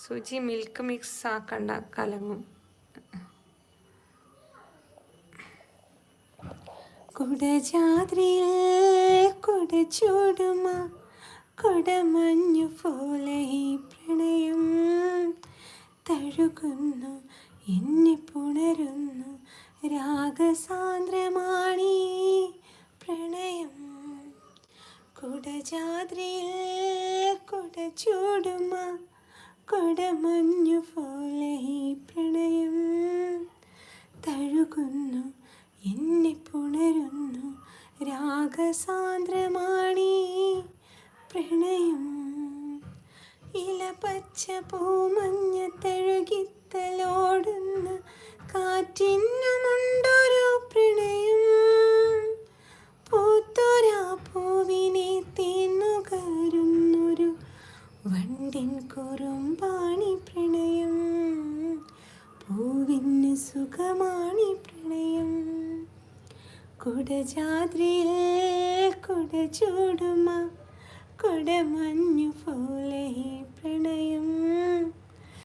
Suji milk mix ആക്കണ്ട, കലങ്ങും. കുടജാദ്രിയിൽ കുടചൂടുമ കുടമഞ്ഞു പോലെ ഈ പ്രണയം തഴുകുന്നു, എന്നെ പുണരുന്നു, രാഗസാന്ദ്രമാണീ പ്രണയം. കുടജാദ്രിയിൽ കുടചൂടുമ കുടമഞ്ഞു പോലെ ഈ പ്രണയം തഴുകുന്നു, എന്നെ പുണരുന്നു, രാഗസാന്ദ്രമാണീ പ്രണയം. ഇലപച്ച പൂമഞ്ഞ തഴുകിത്തലോടുന്ന കാറ്റിനുമുണ്ടൊരു പ്രണയം. പൂത്തൊരാ പൂവിനെ തേന്നുകരുന്നൊരു വണ്ടിൻ കുറുമ്പാണി പ്രണയം. പൂവിന് സുഖമാണി പ്രണയം. കുടജാദ്രിയിൽ കുടചൂടുമ കുടമഞ്ഞു പോലെ ഈ പ്രണയം